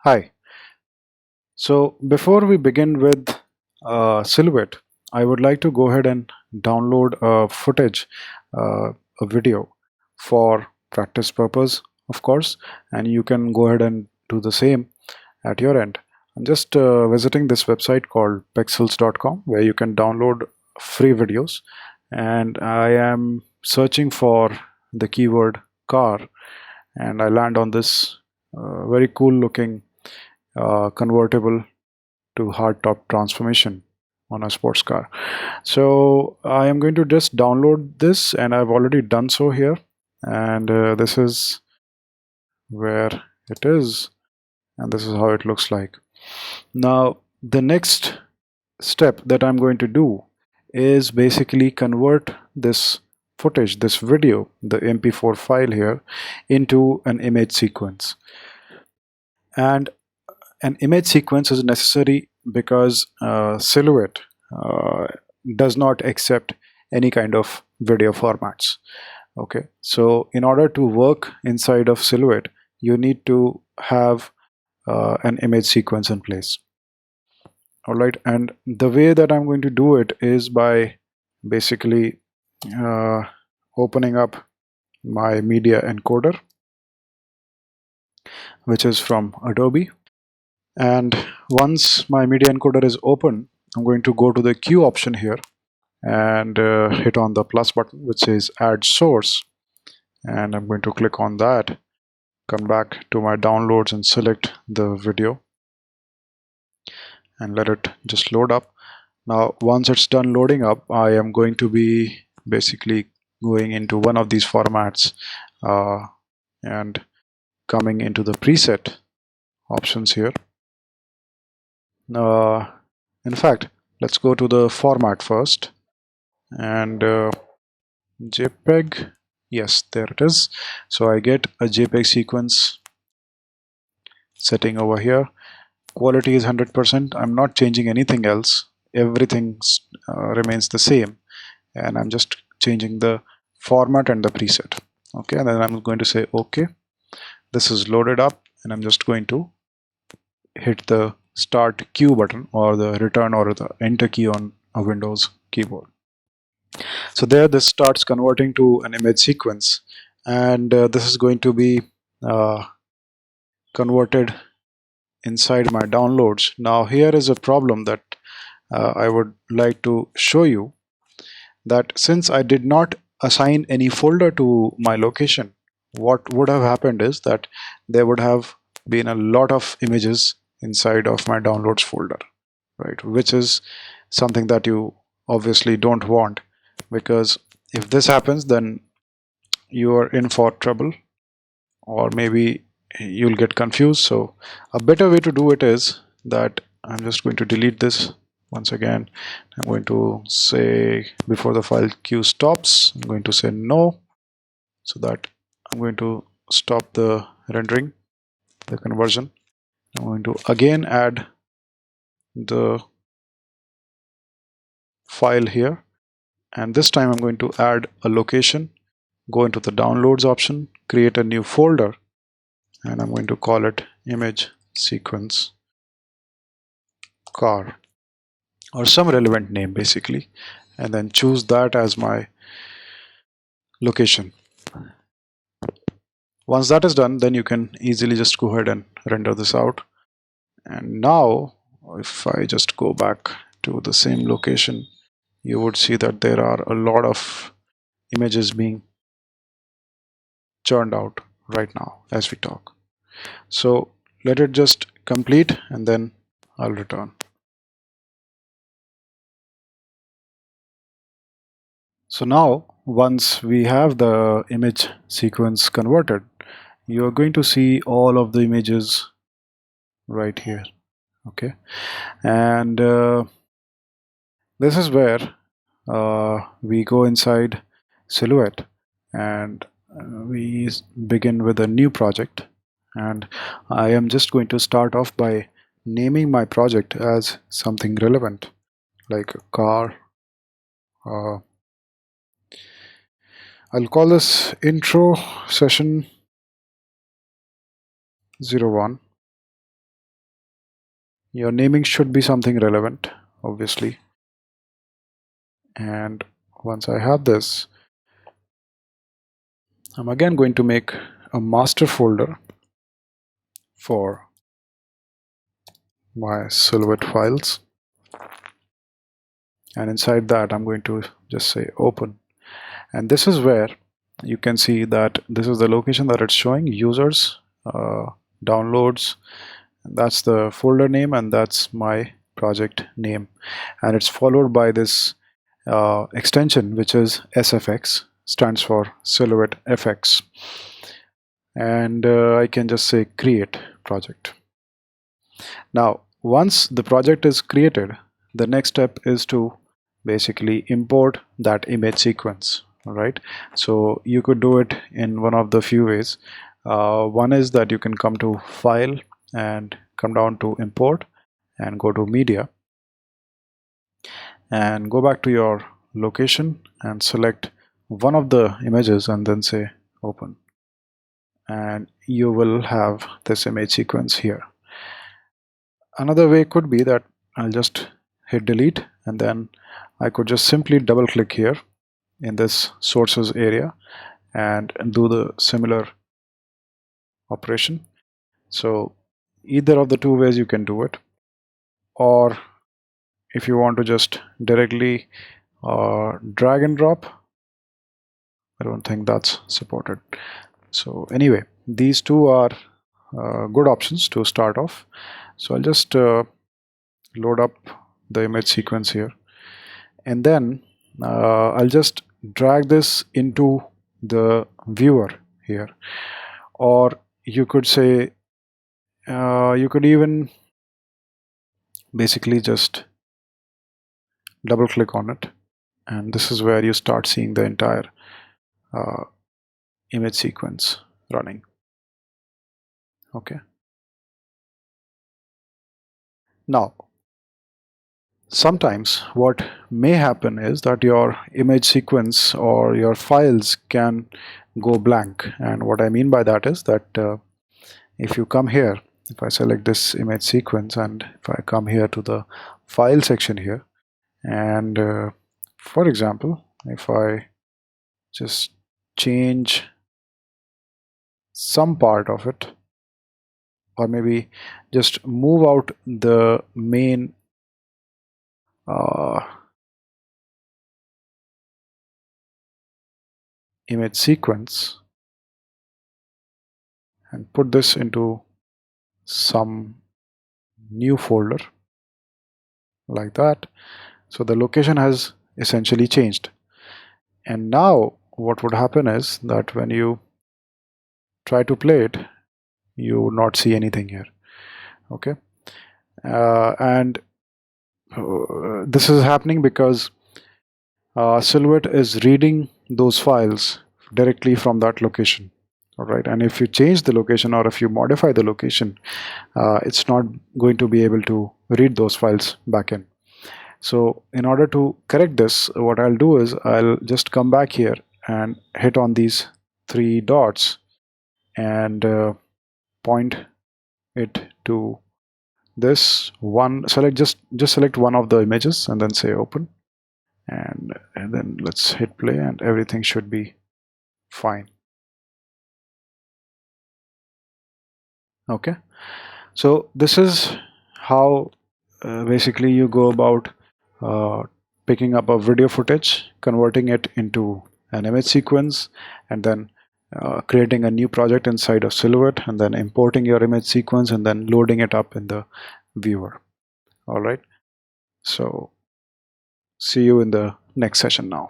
Hi. So before we begin with Silhouette, I would like to go ahead and download a footage, a video for practice purpose, of course, and you can go ahead and do the same at your end. I'm just visiting this website called pexels.com where you can download free videos, and I am searching for the keyword car, and I land on this very cool looking convertible to hardtop transformation on a sports car. So I am going to just download this, and I've already done so here, and this is where it is, and this is how it looks like. Now the next step that I'm going to do is basically convert this footage, this video, the mp4 file here, into an image sequence. And an image sequence is necessary because Silhouette uh, does not accept any kind of video formats. Okay, so in order to work inside of Silhouette, you need to have an image sequence in place. All right, and the way that I'm going to do it is by basically uh, opening up my media encoder, which is from Adobe. And once my media encoder is open, I'm going to go to the Q option here and hit on the plus button which says add source, and I'm going to click on that, come back to my downloads and select the video and let it just load up. Now once it's done loading up, I am going to be basically going into one of these formats and coming into the preset options here. In fact, let's go to the format first, and JPEG, yes, there it is. So I get a JPEG sequence setting over here. Quality is 100%. I'm not changing anything else. Everything remains the same, and I'm just changing the format and the preset. Okay, and then I'm going to say OK. This is loaded up, and I'm just going to hit the start Q button or the return or the enter key on a Windows keyboard. So there this starts converting to an image sequence, and this is going to be uh, converted inside my downloads. Now here is a problem that I would like to show you, that since I did not assign any folder to my location, what would have happened is that there would have been a lot of images inside of my downloads folder, right? Which is something that you obviously don't want, because if this happens, then you are in for trouble, or maybe you'll get confused. So a better way to do it is that I'm just going to delete this once again. I'm going to say, before the file queue stops, I'm going to say no, so that I'm going to stop the rendering, the conversion. I'm going to again add the file here, and this time I'm going to add a location, go into the downloads option, create a new folder, and I'm going to call it image sequence car, or some relevant name basically, and then choose that as my location. Once that is done, then you can easily just go ahead and render this out. And now if I just go back to the same location, you would see that there are a lot of images being churned out right now as we talk. So let it just complete, and then I'll return. So now once we have the image sequence converted, you are going to see all of the images right here. Okay, and this is where we go inside Silhouette, and we begin with a new project. And I am just going to start off by naming my project as something relevant, like a car. I'll call this intro session 01. Your naming should be something relevant, obviously. And once I have this, I'm again going to make a master folder for my Silhouette files. And inside that, I'm going to just say open. And this is where you can see that this is the location that it's showing: users, downloads. That's the folder name, and that's my project name. And it's followed by this extension, which is SFX, stands for Silhouette FX. And I can just say create project. Now, once the project is created, the next step is to basically import that image sequence. All right, so you could do it in one of the few ways. One is that you can come to File and come down to Import and go to Media and go back to your location and select one of the images and then say Open. And you will have this image sequence here. Another way could be that I'll just hit delete, and then I could just simply double click here in this sources area and do the similar operation. So either of the two ways you can do it, or if you want to just directly drag and drop, I don't think that's supported. So anyway, these two are good options to start off. So I'll just load up the image sequence here, and then I'll just drag this into the viewer here. Or you could say, you could even basically just double click on it, and this is where you start seeing the entire image sequence running. Okay. Now, sometimes what may happen is that your image sequence or your files can go blank. And what I mean by that is that if you come here, if I select this image sequence and if I come here to the file section here, and for example, if I just change some part of it, or maybe just move out the main image sequence and put this into some new folder like that. So the location has essentially changed. And now what would happen is that when you try to play it, you would not see anything here. Okay. And this is happening because Silhouette is reading those files directly from that location. All right, and if you change the location or if you modify the location, it's not going to be able to read those files back in. So in order to correct this, what I'll do is I'll just come back here and hit on these three dots and point it to this one. Select just select one of the images and then say open, and then let's hit play, and everything should be fine. Okay, so this is how basically you go about picking up a video footage, converting it into an image sequence, and then creating a new project inside of Silhouette, and then importing your image sequence and then loading it up in the viewer. All right, so see you in the next session now.